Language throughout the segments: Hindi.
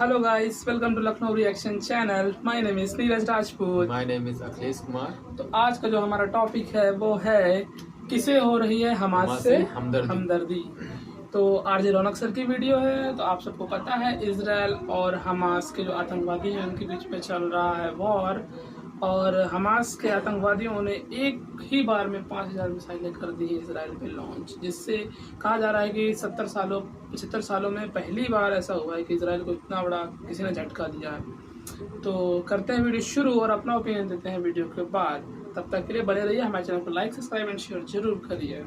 Hello guys, welcome to Lucknow Reaction Channel. My name is Neeraj Rajput. My name is Akhilesh Kumar. तो आज का जो हमारा टॉपिक है वो है किसे हो रही है हमास से हमदर्दी. तो आरजे रौनक सर की वीडियो है. तो आप सबको पता है इजराइल और हमास के जो आतंकवादी हैं उनके बीच में चल रहा है वॉर, और हमास के आतंकवादियों ने एक ही बार में 5000 मिसाइलें कर दी है इसराइल पे लॉन्च, जिससे कहा जा रहा है कि 75 सालों में पहली बार ऐसा हुआ है कि इसराइल को इतना बड़ा किसी ने झटका दिया है. तो करते हैं वीडियो शुरू और अपना ओपिनियन देते हैं वीडियो के बाद. तब तक के लिए बने रहिए. हमारे चैनल को लाइक सब्सक्राइब एंड शेयर जरूर करिए.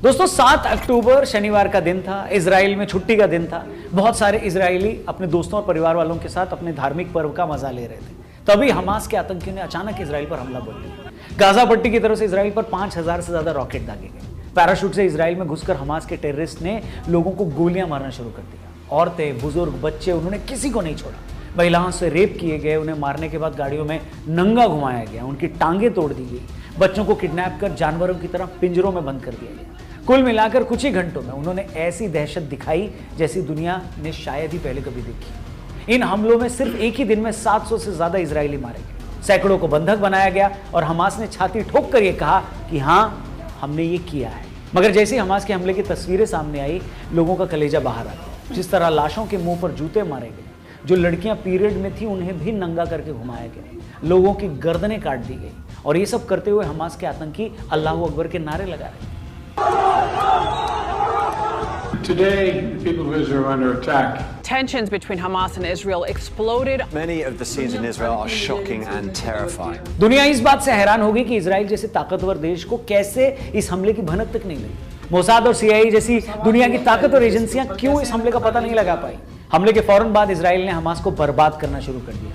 दोस्तों 7 अक्टूबर शनिवार का दिन था. इजराइल में छुट्टी का दिन था. बहुत सारे इजरायली अपने दोस्तों और परिवार वालों के साथ अपने धार्मिक पर्व का मजा ले रहे थे. तभी हमास के आतंकियों ने अचानक इजराइल पर हमला बोल दिया. गाजा पट्टी की तरफ से इजराइल पर 5000 से ज्यादा रॉकेट दागे गए. पैराशूट से इजराइल में घुसकर हमास के टेररिस्ट ने लोगों को गोलियां मारना शुरू कर दिया. औरतें, बुजुर्ग, बच्चे, उन्होंने किसी को नहीं छोड़ा. महिलाओं से रेप किए गए. उन्हें मारने के बाद गाड़ियों में नंगा घुमाया गया. उनकी टांगे तोड़ दी गई. बच्चों को किडनैप कर जानवरों की तरह पिंजरों में बंद कर दिया गया. कुल मिलाकर कुछ ही घंटों में उन्होंने ऐसी दहशत दिखाई जैसी दुनिया ने शायद ही पहले कभी देखी. इन हमलों में सिर्फ एक ही दिन में 700 से ज्यादा इजरायली मारे गए. सैकड़ों को बंधक बनाया गया और हमास ने छाती ठोक कर यह कहा कि हाँ, हमने ये किया है. मगर जैसे ही हमास के हमले की तस्वीरें सामने आई, लोगों का कलेजा बाहर आ गया. जिस तरह लाशों के मुंह पर जूते मारे गए, जो लड़कियां पीरियड में थी उन्हें भी नंगा करके घुमाया गया, लोगों की गर्दनें काट दी गई. और ये सब करते हुए हमास के आतंकी अल्लाहू अकबर के नारे लगा रहे. Today, the people of Israel are under attack. Tensions between Hamas and Israel exploded. Many of the scenes in Israel are shocking and terrifying. दुनिया इस बात से हैरान होगी कि इजराइल जैसे ताकतवर देश को कैसे इस हमले की भनक तक नहीं मिली. मोसाद और सीआईए जैसी दुनिया की ताकतवर एजेंसियां क्यों इस हमले का पता नहीं लगा पाई. हमले के फौरन बाद इजराइल ने हमास को बर्बाद करना शुरू कर दिया.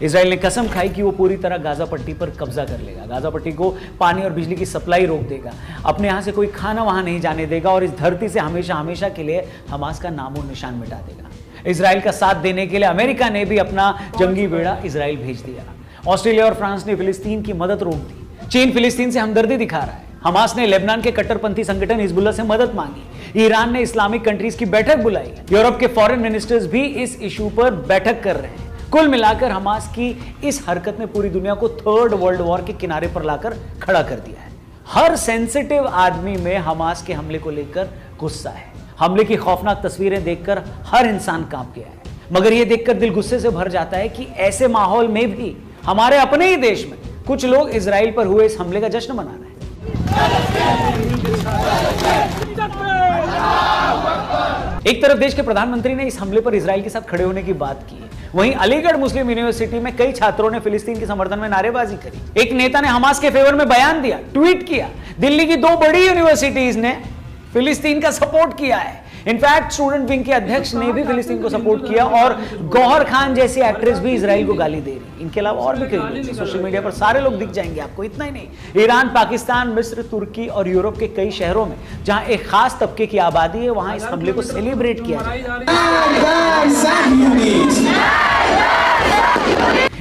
इजराइल ने कसम खाई कि वो पूरी तरह गाजा पट्टी पर कब्जा कर लेगा. गाजा पट्टी को पानी और बिजली की सप्लाई रोक देगा. अपने यहाँ से कोई खाना वहाँ नहीं जाने देगा और इस धरती से हमेशा हमेशा के लिए हमास का नामो निशान मिटा देगा. इजराइल का साथ देने के लिए अमेरिका ने भी अपना जंगी बेड़ा इजराइल भेज दिया. ऑस्ट्रेलिया और फ्रांस ने फिलिस्तीन की मदद रोक दी. चीन फिलिस्तीन से हमदर्दी दिखा रहा है. हमास ने लेबनान के कट्टरपंथी संगठन हिजबुल्लाह से मदद मांगी. ईरान ने इस्लामिक कंट्रीज की बैठक बुलाई. यूरोप के फॉरेन मिनिस्टर्स भी इस इशू पर बैठक कर रहे हैं. कुल मिलाकर हमास की इस हरकत ने पूरी दुनिया को थर्ड वर्ल्ड वॉर के किनारे पर लाकर खड़ा कर दिया है. हर सेंसिटिव आदमी में हमास के हमले को लेकर गुस्सा है. हमले की खौफनाक तस्वीरें देखकर हर इंसान कांप गया है. मगर यह देखकर दिल गुस्से से भर जाता है कि ऐसे माहौल में भी हमारे अपने ही देश में कुछ लोग इजराइल पर हुए इस हमले का जश्न मना रहे हैं. एक तरफ देश के प्रधानमंत्री ने इस हमले पर इजराइल के साथ खड़े होने की बात की. वहीं अलीगढ़ मुस्लिम यूनिवर्सिटी में कई छात्रों ने फिलिस्तीन के समर्थन में नारेबाजी करी. एक नेता ने हमास के फेवर में बयान दिया, ट्वीट किया. दिल्ली की 2 बड़ी यूनिवर्सिटीज ने फिलिस्तीन का सपोर्ट किया है. इनफैक्ट स्टूडेंट विंग के अध्यक्ष ने भी फिलिस्तीन को सपोर्ट किया और गौहर खान जैसी एक्ट्रेस भी इजराइल को गाली दे रही. इनके अलावा और भी कई लोग सोशल मीडिया पर सारे लोग दिख जाएंगे आपको. इतना ही नहीं, ईरान, पाकिस्तान, मिस्र, तुर्की और यूरोप के कई शहरों में जहां एक खास तबके की आबादी है, वहां इस हमले को सेलिब्रेट किया जाए.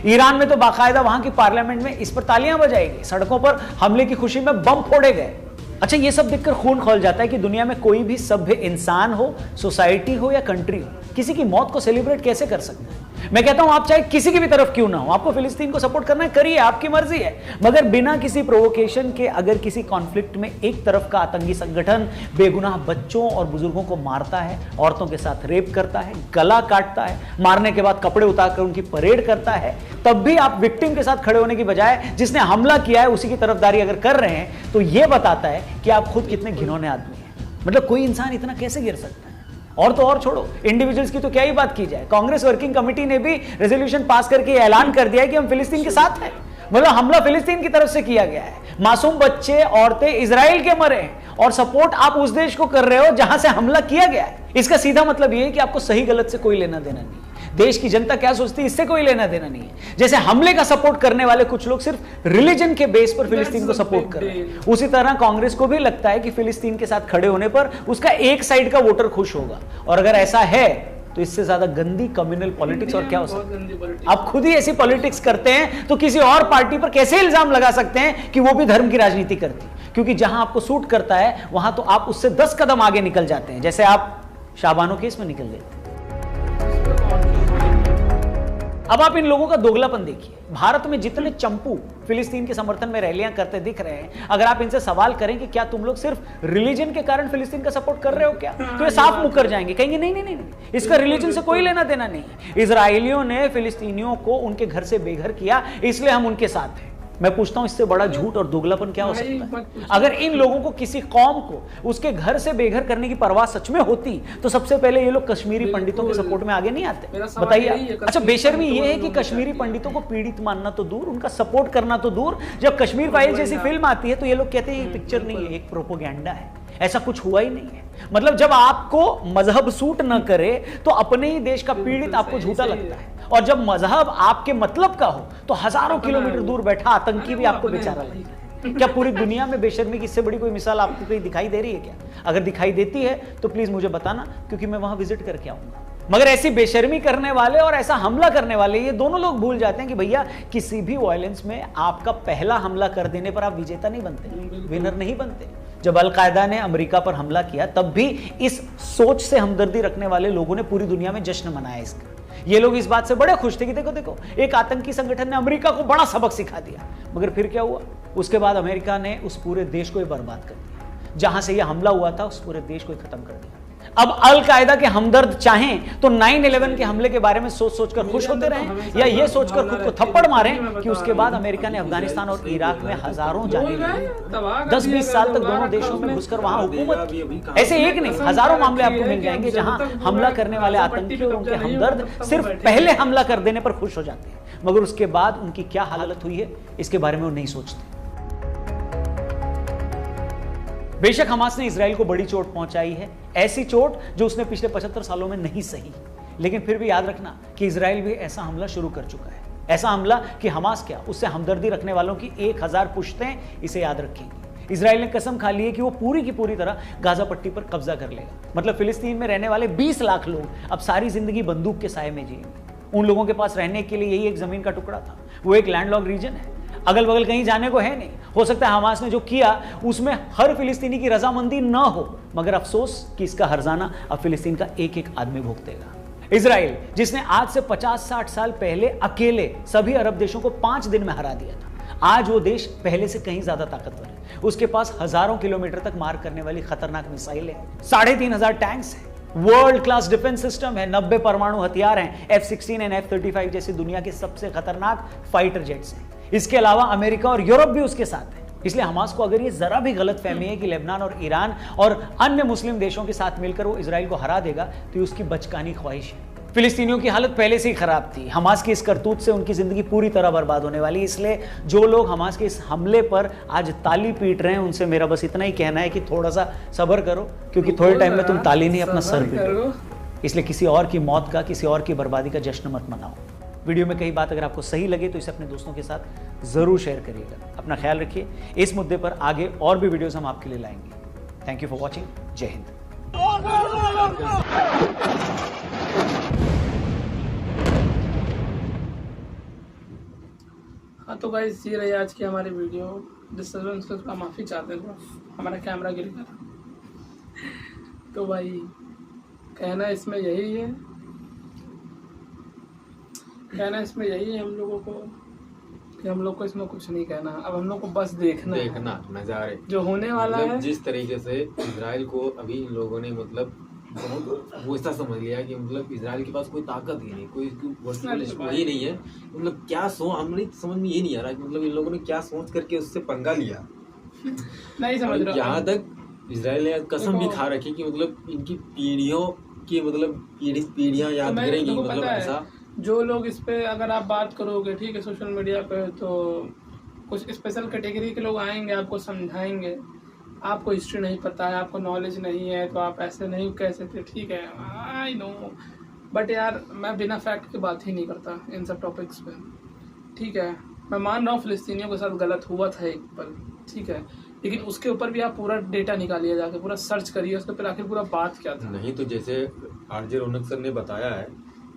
ईरान में तो बाकायदा वहां की पार्लियामेंट में इस पर तालियां बजाई गई. सड़कों पर हमले की खुशी में बम फोड़े गए. अच्छा, ये सब देखकर खून खौल जाता है कि दुनिया में कोई भी सभ्य इंसान हो, सोसाइटी हो या कंट्री हो, किसी की मौत को सेलिब्रेट कैसे कर सकता है. मैं कहता हूं आप चाहे किसी की भी तरफ क्यों ना हो, आपको फिलिस्तीन को सपोर्ट करना है, करिए, आपकी मर्जी है. मगर बिना किसी प्रोवोकेशन के अगर किसी कॉन्फ्लिक्ट में एक तरफ का आतंकी संगठन बेगुनाह बच्चों और बुजुर्गों को मारता है, औरतों के साथ रेप करता है, गला काटता है, मारने के बाद कपड़े उतारकर उनकी परेड करता है, तब भी आप विक्टिम के साथ खड़े होने की बजाय जिसने हमला किया है उसी की तरफदारी अगर कर रहे हैं, तो यह बताता है कि आप खुद कितने घिनौने आदमी हैं. मतलब कोई इंसान इतना कैसे गिर सकता है. और तो और छोड़ो, इंडिविजुअल्स की तो क्या ही बात की जाए. कांग्रेस वर्किंग कमेटी ने भी रेजोल्यूशन पास करके ऐलान कर दिया है कि हम फिलिस्तीन के साथ हैं. मतलब हमला फिलिस्तीन की तरफ से किया गया है. मासूम बच्चे, औरतें इजराइल के मरे हैं और सपोर्ट आप उस देश को कर रहे हो जहां से हमला किया गया है. इसका सीधा मतलब यह है कि आपको सही गलत से कोई लेना देना नहीं. देश की जनता क्या सोचती है इससे कोई लेना देना नहीं है. जैसे हमले का सपोर्ट करने वाले कुछ लोग सिर्फ रिलीजन के बेस पर फिलिस्तीन को सपोर्ट कर रहे हैं, उसी तरह कांग्रेस को भी लगता है कि फिलिस्तीन के साथ खड़े होने पर उसका एक साइड का वोटर खुश होगा. और अगर ऐसा है तो इससे ज्यादा गंदी कम्युनल पॉलिटिक्स और क्या हो सकता गंदी है? politics। आप खुद ही ऐसी पॉलिटिक्स करते हैं तो किसी और पार्टी पर कैसे इल्जाम लगा सकते हैं कि वो भी धर्म की राजनीति करती है? क्योंकि जहां आपको सूट करता है वहां तो आप उससे 10 कदम आगे निकल जाते हैं, जैसे आप शाबानो केस में निकल गए थे। अब आप इन लोगों का दोगलापन देखिए। भारत में जितने चंपू फिलिस्तीन के समर्थन में रैलियां करते दिख रहे हैं, अगर आप इनसे सवाल करें कि क्या तुम लोग सिर्फ रिलीजन के कारण फिलिस्तीन का सपोर्ट कर रहे हो क्या, तो ये साफ मुकर जाएंगे, कहेंगे नहीं नहीं नहीं, इसका रिलीजन से कोई लेना देना नहीं है। इजरायलियों ने फिलिस्तीनियों को उनके घर से बेघर किया, इसलिए हम उनके साथ हैं। मैं पूछता हूं इससे बड़ा झूठ और दोगलापन क्या हो सकता है? अगर इन लोगों को किसी कौम को उसके घर से बेघर करने की परवाह सच में होती तो सबसे पहले ये लोग कश्मीरी पंडितों के सपोर्ट में आगे नहीं आते? बताइए। अच्छा, बेशर्मी ये है कि कश्मीरी पंडितों को पीड़ित मानना तो दूर, उनका सपोर्ट करना तो दूर, जब कश्मीर फाइल जैसी फिल्म आती है तो ये लोग कहते हैं ये पिक्चर नहीं है, एक प्रोपोगेंडा है। ऐसा कुछ हुआ ही नहीं है। मतलब जब आपको मजहब सूट न करे तो अपने ही देश का पीड़ित आपको झूठा लगता है, और जब मजहब आपके मतलब का हो तो हजारों किलोमीटर दूर बैठा आतंकी भी आपको बेचारा लगता है। क्या पूरी दुनिया में बेशर्मी की इससे बड़ी कोई मिसाल आपको कहीं दिखाई दे रही है क्या? अगर दिखाई देती है तो प्लीज मुझे बताना, क्योंकि मैं वहां विजिट करके आऊंगा। मगर ऐसी बेशर्मी करने वाले और ऐसा हमला करने वाले, ये दोनों लोग भूल जाते हैं कि भैया किसी भी वायलेंस में आपका पहला हमला कर देने पर आप विजेता नहीं बनते, विनर नहीं बनते। जब अलकायदा ने अमेरिका पर हमला किया तब भी इस सोच से हमदर्दी रखने वाले लोगों ने पूरी दुनिया में जश्न मनाया इसका। ये लोग इस बात से बड़े खुश थे कि देखो देखो एक आतंकी संगठन ने अमेरिका को बड़ा सबक सिखा दिया। मगर फिर क्या हुआ? उसके बाद अमेरिका ने उस पूरे देश को ही बर्बाद कर दिया। जहां से यह हमला हुआ था उस पूरे देश को ही खत्म कर दिया। अब अल कायदा के हमदर्द चाहें तो 9/11 के हमले के बारे में सोच सोचकर खुश होते रहें, या ये सोचकर खुद को थप्पड़ मारें कि उसके बाद अमेरिका ने अफगानिस्तान और इराक में हजारों जानें ली। 10-20 साल तक दोनों देशों में घुसकर वहां हुकूमत की। ऐसे एक नहीं, हजारों मामले आपको मिल जाएंगे जहां हमला करने वाले आतंकी और उनके हमदर्द सिर्फ पहले हमला कर देने पर खुश हो जाते हैं, मगर उसके बाद उनकी क्या हालत हुई है इसके बारे में वो नहीं सोचते। बेशक हमास ने इजराइल को बड़ी चोट पहुंचाई है, ऐसी चोट जो उसने पिछले 75 सालों में नहीं सही, लेकिन फिर भी याद रखना कि इजराइल भी ऐसा हमला शुरू कर चुका है। ऐसा हमला कि हमास क्या, उससे हमदर्दी रखने वालों की 1000 पुश्तें इसे याद रखेंगी। इजराइल ने कसम खा ली है कि वो पूरी की पूरी तरह गाजा पट्टी पर कब्जा कर लेगा। मतलब फिलिस्तीन में रहने वाले 20 लाख लोग अब सारी जिंदगी बंदूक के साए में जिएंगे। उन लोगों के पास रहने के लिए यही एक जमीन का टुकड़ा था, वो एक लैंडलॉक रीजन है, अगल बगल कहीं जाने को है नहीं। हो सकता है हमास ने जो किया उसमें हर फिलिस्तीनी की रजामंदी ना हो, मगर अफसोस कि इसका हर्जाना अब फिलिस्तीन का एक एक आदमी भुगतेगा। इजराइल जिसने आज से 50-60 साल पहले अकेले सभी अरब देशों को 5 दिन में हरा दिया था, आज वो देश पहले से कहीं ज्यादा ताकतवर है। उसके पास हजारों किलोमीटर तक मार करने वाली खतरनाक मिसाइलें हैं, 3500 टैंक्स हैं, वर्ल्ड क्लास डिफेंस सिस्टम है, 90 परमाणु हथियार हैं, F-16 और F-35 जैसी दुनिया के सबसे खतरनाक फाइटर जेट्स हैं। इसके अलावा अमेरिका और यूरोप भी उसके साथ है। इसलिए हमास को अगर ये जरा भी गलत फहमी है कि लेबनान और ईरान और अन्य मुस्लिम देशों के साथ मिलकर वो इजराइल को हरा देगा, तो ये उसकी बचकानी ख्वाहिश है। फिलिस्तीनियों की हालत पहले से ही खराब थी, हमास की इस करतूत से उनकी जिंदगी पूरी तरह बर्बाद होने वाली। इसलिए जो लोग हमास के इस हमले पर आज ताली पीट रहे हैं उनसे मेरा बस इतना ही कहना है कि थोड़ा सा सब्र करो, क्योंकि थोड़े टाइम में तुम ताली नहीं अपना सर पीटो। इसलिए किसी और की मौत का, किसी और की बर्बादी का जश्न मत मनाओ। वीडियो में कई बात अगर आपको सही लगे तो इसे अपने दोस्तों के साथ जरूर शेयर करिएगा। अपना ख्याल रखिए। इस मुद्दे पर आगे और भी वीडियोस हम आपके लिए लाएंगे। Thank you for watching. जय हिंद। हाँ तो गाइस ये रही आज की हमारी वीडियो। डिस्टर्बेंस का माफ़ी चाहते हैं, हमारा कैमरा गिर गया था। तो भाई कहना इसमें यही है, हम लोगों को कि हम लोग को इसमें कुछ नहीं कहना। अब हम लोग को बस देखना नज़ारे जो होने वाला है। जिस तरीके से इजराइल को अभी इन लोगों ने मतलब वो ऐसा समझ लिया कि मतलब इजराइल के पास कोई ताकत ही नहीं, कोई वही नहीं है। मतलब क्या हमारी समझ में ये नहीं आ रहा कि मतलब इन लोगों ने क्या सोच करके उससे पंगा लिया। नहीं समझ रहा। यहाँ तक इजराइल ने कसम भी खा रखी कि मतलब इनकी पीढ़ियों की मतलब पीढ़ियां याद करेंगी। मतलब ऐसा जो लोग इस पे अगर आप बात करोगे, ठीक है, सोशल मीडिया पे, तो कुछ स्पेशल कैटेगरी के लोग आएंगे, आपको समझाएंगे। आपको हिस्ट्री नहीं पता है, आपको नॉलेज नहीं है, तो आप ऐसे नहीं कह सकते। ठीक है, आई नो, बट यार मैं बिना फैक्ट की बात ही नहीं करता इन सब टॉपिक्स पे। ठीक है, मैं मान रहा हूँ फिलिस्तीनियों के साथ गलत हुआ था एक पल, ठीक है, लेकिन उसके ऊपर भी आप पूरा डेटा निकालिए, जाके पूरा सर्च करिए उसके ऊपर आखिर पूरा बात क्या था। नहीं तो जैसे आरजे रौनक सर ने बताया है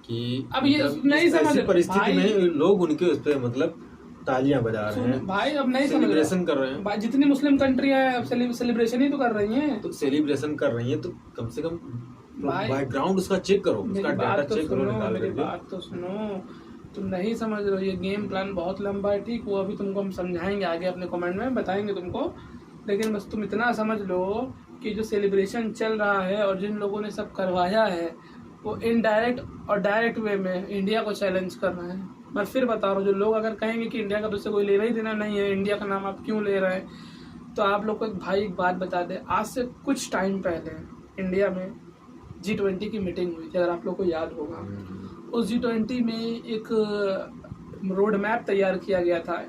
कि अब ये नहीं समझ ऐसी परिस्थिति भाई, में लोग उनके उस पर मतलब तालियां बजा रहे हैं भाई, अब नहीं समझ सेलिब्रेशन कर रहे हैं भाई, जितनी मुस्लिम कंट्रियां हैं अब सेलिब्रेशन ही तो कर रही हैं। तो सेलिब्रेशन कर रही है तो कम से कम भाई, बैकग्राउंड उसका चेक करो, उसका डाटा चेक करो, निकाल मेरी करके। बात तो सुनो, तुम नहीं समझ रहे हो, ये गेम प्लान बहुत लंबा है, ठीक, वो अभी तुमको हम समझाएंगे आगे अपने कमेंट में बताएंगे तुमको, लेकिन बस तुम इतना समझ लो कि जो सेलिब्रेशन चल रहा है और जिन लोगों ने सब करवाया है वो इनडायरेक्ट और डायरेक्ट वे में इंडिया को चैलेंज कर रहे हैं। मैं फिर बता रहा हूँ, जो लोग अगर कहेंगे कि इंडिया का तो उससे कोई लेना ही देना नहीं है, इंडिया का नाम आप क्यों ले रहे हैं, तो आप लोग को एक बात बता दें, आज से कुछ टाइम पहले इंडिया में G20 की मीटिंग हुई थी, अगर आप लोग को याद होगा। उस G20 में एक रोड मैप तैयार किया गया था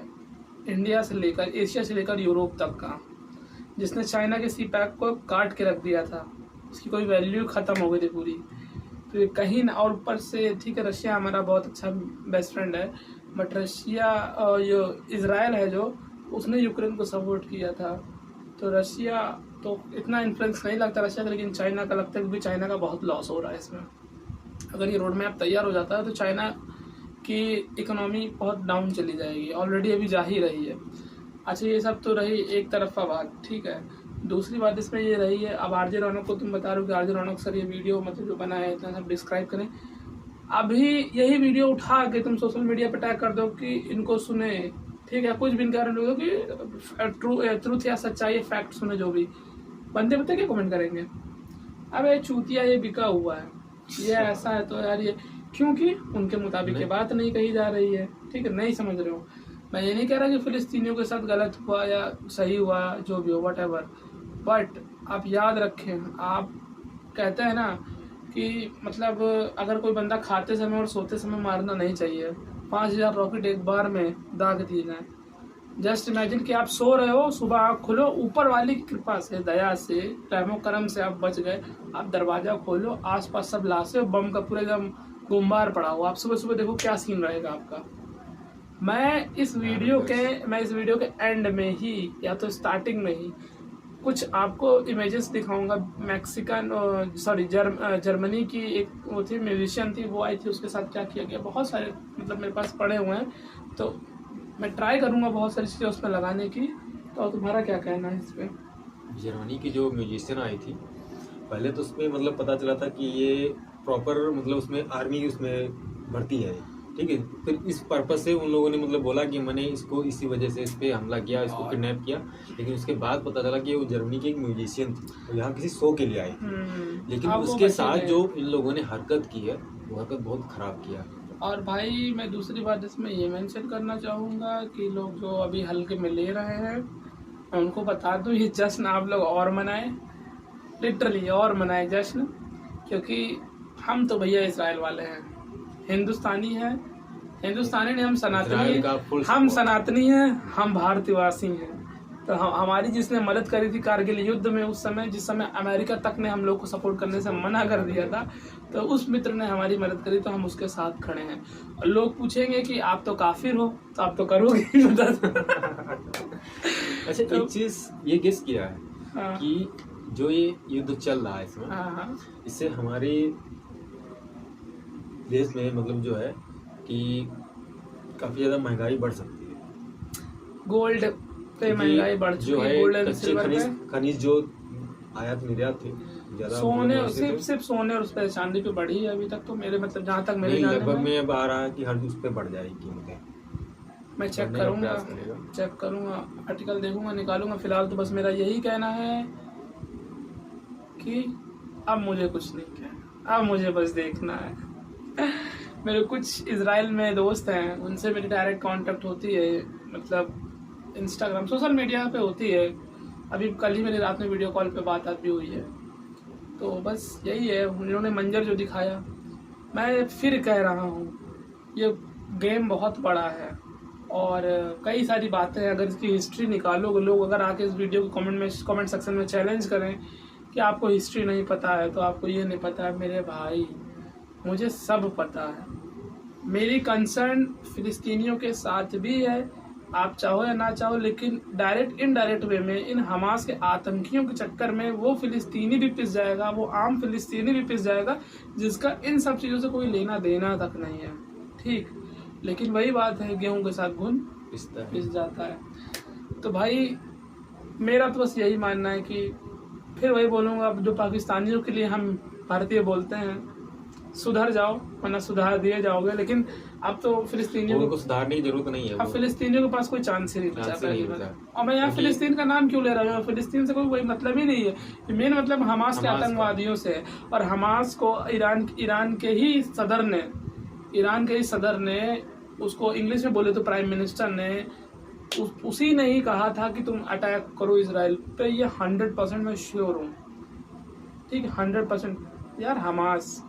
इंडिया से लेकर एशिया से लेकर यूरोप तक का, जिसने चाइना के सी पैक को काट के रख दिया था, उसकी कोई वैल्यू ख़त्म हो गई थी पूरी। तो कहीं ना, और ऊपर से ठीक है रशिया हमारा बहुत अच्छा बेस्ट फ्रेंड है, बट रशिया जो इजराइल है जो उसने यूक्रेन को सपोर्ट किया था, तो रशिया तो इतना इन्फ्लुएंस नहीं लगता रशिया का, लेकिन चाइना का लगता है कि चाइना का बहुत लॉस हो रहा है इसमें। अगर ये रोड मैप तैयार हो जाता है तो चाइना की इकोनॉमी बहुत डाउन चली जाएगी, ऑलरेडी अभी जा ही रही है। अच्छा ये सब तो रही एक तरफा बात, ठीक है। दूसरी बात इसमें ये रही है, अब आरजे रौनक को तुम बता रहे हो कि आरजे रौनक सर ये वीडियो मतलब जो बना है इतना सब डिस्क्राइब करें, अभी यही वीडियो उठा के तुम सोशल मीडिया पे टैग कर दो कि इनको सुने, ठीक है, कुछ भी इनका लोगों की ट्रूथ या सच्चाई फैक्ट सुने, जो भी बंदे बता क्या कमेंट करेंगे, अबे चूतिया ये बिका हुआ है, ये ऐसा है, तो यार ये क्योंकि उनके मुताबिक ये बात नहीं कही जा रही है, ठीक है, नहीं समझ रहे हो। मैं ये नहीं कह रहा कि फिलिस्तीनियों के साथ गलत हुआ या सही हुआ, जो भी हो व्हाटएवर, बट आप याद रखें, आप कहते हैं ना कि मतलब अगर कोई बंदा खाते समय और सोते समय मारना नहीं चाहिए, 5000 रॉकेट एक बार में दाग दिए जाएँ। जस्ट इमेजिन कि आप सो रहे हो, सुबह आँख खोलो, ऊपर वाली की कृपा से, दया से, रहमो करम से आप बच गए, आप दरवाज़ा खोलो, आसपास सब लाशें, बम का पूरा एकदम गुम्बार पड़ा हो, आप सुबह सुबह देखो क्या सीन रहेगा आपका। मैं इस वीडियो के एंड में ही या तो स्टार्टिंग में ही कुछ आपको इमेजेस दिखाऊंगा। जर्मनी की एक वो थी, म्यूजिशियन थी, वो आई थी, उसके साथ क्या किया गया, बहुत सारे मतलब मेरे पास पड़े हुए हैं, तो मैं ट्राई करूंगा बहुत सारी चीज़ें उसमें लगाने की। तो तुम्हारा क्या कहना है इस पर? जर्मनी की जो म्यूजिशियन आई थी, पहले तो उसमें मतलब पता चला था कि ये प्रॉपर मतलब उसमें आर्मी उसमें भर्ती है, ठीक है। फिर इस पर्पज से उन लोगों ने मतलब बोला कि मैंने इसको इसी वजह से इस पर हमला किया, इसको किडनैप किया, लेकिन उसके बाद पता चला कि वो जर्मनी की एक म्यूजिशियन थी, वो यहाँ किसी शो के लिए आई थी, लेकिन उसके साथ जो इन लोगों ने हरकत की है वो हरकत बहुत खराब किया। और भाई मैं दूसरी बात इसमें ये मेंशन करना चाहूँगा कि लोग जो अभी हल्के में ले रहे हैं, मैं उनको बता दूँ ये जश्न आप लोग और मनाएं, लिटरली और मनाएं जश्न, क्योंकि हम तो भैया इजराइल वाले हैं, हिंदुस्तानी है, हिंदुस्तानी ने हम सनातनी हैं, हम भारतवासी हैं। तो हमारी जिसने मदद करी थी कारगिल युद्ध में, उस समय जिस समय अमेरिका तक ने हम लोग को सपोर्ट करने से मना कर दिया था, तो उस मित्र ने हमारी मदद करी, तो हम उसके साथ खड़े हैं। और लोग पूछेंगे कि आप तो काफिर हो, तो आप तो करोगे मदद। अच्छा तो, एक चीज ये गेस किया है कि जो ये युद्ध चल रहा है इसमें, इससे हमारे देश में मतलब जो है कि काफी ज्यादा महंगाई बढ़ सकती है। गोल्ड पे महंगाई बढ़ चुकी है, गोल्ड एंड सिल्वर पे, खनिज जो आयात निर्यात थी ज्यादा, सोने सिर्फ सोने और उस पे चांदी पे बढ़ी है अभी तक, तो मेरे मतलब जहाँ तक मेरे लगभग में अब आ रहा है कि हर उस पे बढ़ जाएगी कीमतें। मैं चेक करूँगा, आर्टिकल देखूंगा, निकालूंगा। फिलहाल तो बस मेरा यही कहना है कि अब मुझे कुछ नहीं कहना, अब मुझे बस देखना है। मेरे कुछ इजराइल में दोस्त हैं, उनसे मेरी डायरेक्ट कांटेक्ट होती है, मतलब इंस्टाग्राम सोशल मीडिया पे होती है। अभी कल ही मेरी रात में वीडियो कॉल पे बात भी हुई है। तो बस यही है, उन्होंने मंजर जो दिखाया, मैं फिर कह रहा हूँ ये गेम बहुत बड़ा है और कई सारी बातें, अगर इसकी हिस्ट्री निकालोगे, लोग अगर आके इस वीडियो को कमेंट सेक्शन में चैलेंज करें कि आपको हिस्ट्री नहीं पता है, तो आपको ये नहीं पता है, मेरे भाई मुझे सब पता है। मेरी कंसर्न फिलिस्तीनियों के साथ भी है, आप चाहो या ना चाहो, लेकिन डायरेक्ट इनडायरेक्ट वे में इन हमास के आतंकियों के चक्कर में वो फिलिस्तीनी भी पिस जाएगा, वो आम फिलिस्तीनी भी पिस जाएगा, जिसका इन सब चीज़ों से कोई लेना देना तक नहीं है। ठीक, लेकिन वही बात है, गेहूं के साथ घुन पिस जाता है। तो भाई मेरा तो बस यही मानना है कि फिर वही बोलूँगा, अब जो पाकिस्तानियों के लिए हम भारतीय बोलते हैं, सुधर जाओ वरना सुधार दिए जाओगे। लेकिन अब तो फिलिस्तीनियों को सुधारने की जरूरत नहीं है। अब फिलिस्तीनियों के पास कोई चांस ही नहीं बचा। और मैं यहाँ फिलिस्तीन का नाम क्यों ले रहा हूँ, फिलिस्तीन से कोई मतलब ही नहीं है। मेन मतलब हमास के आतंकवादियों से है। और हमास को ईरान के ही सदर ने उसको इंग्लिश में बोले तो प्राइम मिनिस्टर ने उसी ने ही कहा था कि तुम अटैक करो इसराइल पे। ये 100% मैं श्योर हूँ। ठीक है, 100% यार। हमास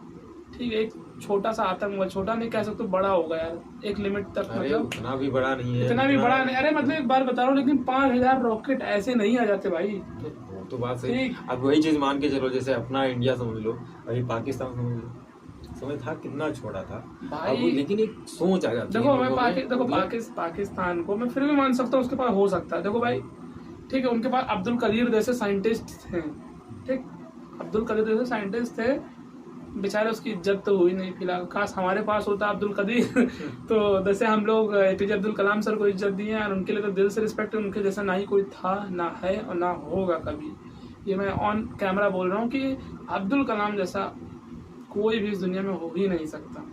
ठीक है, एक छोटा सा आतंकवाद, छोटा नहीं कह सकते, बड़ा होगा यार एक लिमिट तक। मतलब इतना भी बड़ा नहीं है, इतना भी बड़ा नहीं। अरे मतलब एक बार बता रहा हूँ, लेकिन 5000 रॉकेट ऐसे नहीं आ जाते भाई। तो बात सही। अब वही चीज मान के चलो, जैसे अपना इंडिया समझ लो, अभी पाकिस्तान समझ लो, समय था कितना छोटा था भाई। लेकिन एक सोच आ जाती है। देखो पाकिस्तान को मैं फिर भी मान सकता हूँ, उसके पास हो सकता है। देखो भाई ठीक है, उनके पास अब्दुल कदीर जैसे साइंटिस्ट थे। ठीक, अब्दुल कदीर जैसे साइंटिस्ट थे, बेचारे उसकी इज्जत तो हुई नहीं फिलहाल। काश हमारे पास होता अब्दुल कदीर तो जैसे हम लोग एपीजे अब्दुल कलाम सर को इज्जत दिए और उनके लिए तो दिल से रिस्पेक्ट है। उनके जैसा ना ही कोई था, ना है और ना होगा कभी। ये मैं ऑन कैमरा बोल रहा हूँ कि अब्दुल कलाम जैसा कोई भी इस दुनिया में हो ही नहीं सकता,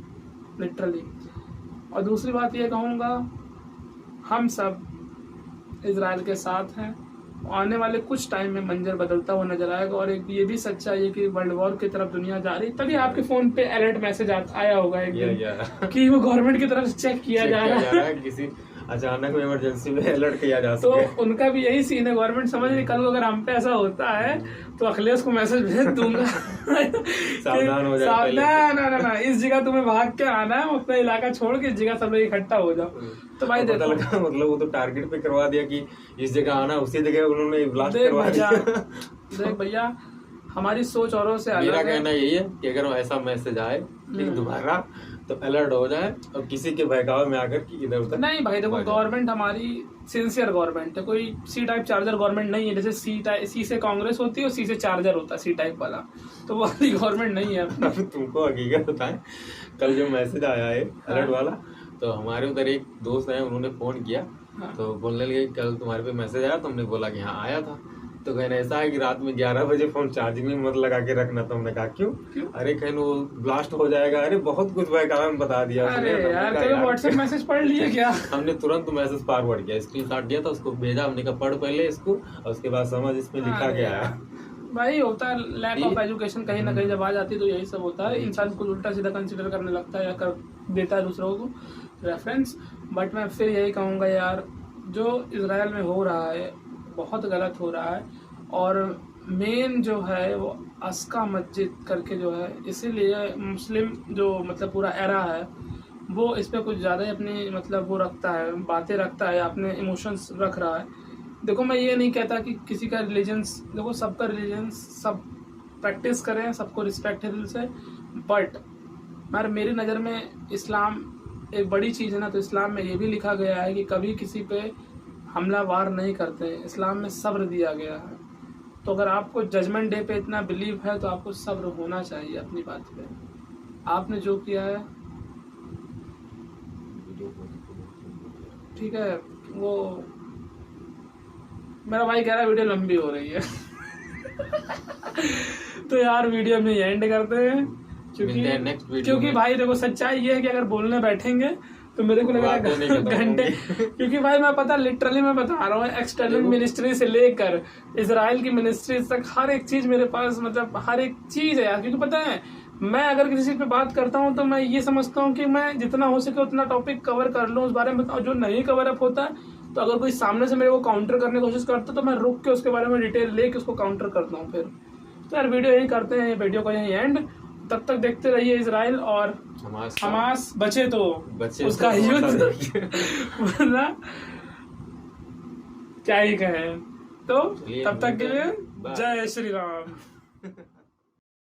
लिटरली। और दूसरी बात ये कहूँगा, हम सब इजराइल के साथ हैं। आने वाले कुछ टाइम में मंजर बदलता हुआ नजर आएगा। और एक ये भी सच्चाई है कि वर्ल्ड वॉर की तरफ दुनिया जा रही। तभी आपके फोन पे अलर्ट मैसेज आया होगा एक दिन कि वो गवर्नमेंट की तरफ चेक किया जा रहा है, किसी अचानक में इमरजेंसी में अलर्ट किया जा सके। तो उनका भी यही सीन है। गवर्नमेंट समझ रही कल को अगर हम पे ऐसा होता है तो अखिलेश को मैसेज भेज दूंगा सावधान हो जाए, सावधान ना, इस जगह तुम्हें भाग के आना है, अपना इलाका छोड़ के इस जगह सब लोग इकट्ठा हो जाओ। तो भाई देखो, मतलब वो तो टारगेट पे करवा दिया कि इस जगह आना, उसी जगह उन्होंने ब्लास्ट करवा दिया। देख भैया, हमारी सोच औरों से अलग है। मेरा कहना यही है कि अगर ऐसा मैसेज आए ठीक दोबारा तो अलर्ट हो जाए और किसी के बहकावे में आकर कि इधर उधर नहीं। भाई देखो, गवर्नमेंट हमारी सिंसियर गवर्नमेंट है, कोई सी टाइप चार्जर गवर्नमेंट नहीं है। जैसे सी से कांग्रेस होती है और सी से चार्जर होता है, सी टाइप वाला, तो वो वाली गवर्नमेंट नहीं है। तुमको हकीकत बताएं, कल जो मैसेज आया है अलर्ट वाला, तो हमारे उधर एक दोस्त है, उन्होंने फोन किया तो बोलने लगे कल तुम्हारे पे मैसेज आया। तो हमने बोला कि हाँ आया था। तो कहना ऐसा है कि रात में 11 बजे फोन चार्जिंग में मत लगा के रखना। तो हमने कहा क्यों? अरे कहन वो ब्लास्ट हो जाएगा। अरे बहुत कुछ बहकावे में बता दिया। अरे यार व्हाट्सएप मैसेज पढ़ लिए क्या? हमने तुरंत मैसेज फॉरवर्ड किया, स्क्रीनशॉट दिया था, उसको भेजा। हमने कहा पढ़ पहले इसको और उसके बाद समझ इसमें लिखा गया है। भाई होता है लैक ऑफ एजुकेशन, कहीं ना कहीं जब आ जाती है तो यही सब होता है। इंसान को उल्टा सीधा कंसिडर करने लगता है या कर देता है दूसरों को रेफरेंस। बट मैं फिर यही कहूँगा यार, जो इजराइल में हो रहा है बहुत गलत हो रहा है। और मेन जो है वो अस्का मस्जिद करके जो है, इसीलिए मुस्लिम जो मतलब पूरा एरा है वो इस पर कुछ ज़्यादा ही अपनी मतलब वो रखता है, बातें रखता है, अपने इमोशंस रख रहा है। देखो मैं ये नहीं कहता कि किसी का रिलीजन्स, देखो सबका रिलीजन्स सब प्रैक्टिस करें, सबको रिस्पेक्ट है दिल से। बट मेरी नज़र में इस्लाम एक बड़ी चीज़ है ना, तो इस्लाम में ये भी लिखा गया है कि कभी किसी पे हमला वार नहीं करते। इस्लाम में सब्र दिया गया है। तो अगर आपको जजमेंट डे पे इतना बिलीव है तो आपको सब्र होना चाहिए अपनी बात पे। आपने जो किया है ठीक है, वो मेरा भाई कह रहा है वीडियो लंबी हो रही है तो यार वीडियो में एंड करते हैं, क्योंकि भाई देखो सच्चाई ये है कि अगर बोलने बैठेंगे तो मेरे को लग रहा है घंटे, क्योंकि भाई मैं पता लिटरली मैं बता रहा हूँ, एक्सटर्नल मिनिस्ट्री से लेकर इजराइल की मिनिस्ट्री तक हर एक चीज मेरे पास, मतलब हर एक चीज है यार। क्योंकि पता है मैं अगर किसी चीज पे बात करता हूँ तो मैं ये समझता हूँ कि मैं जितना हो सके उतना टॉपिक कवर कर लूँ, उस बारे में बताऊँ। जो नहीं कवर अप होता है तो अगर कोई सामने से मेरे को काउंटर करने की कोशिश करता है तो मैं रुक के उसके बारे में डिटेल लेके उसको काउंटर करता हूँ। फिर तो यार वीडियो यही करते हैं, वीडियो का यही एंड। तब तक देखते रहिए इजराइल और हमास बचे तो उसका युद्ध वरना क्या ही कहें। तो तब तक के लिए जय श्री राम।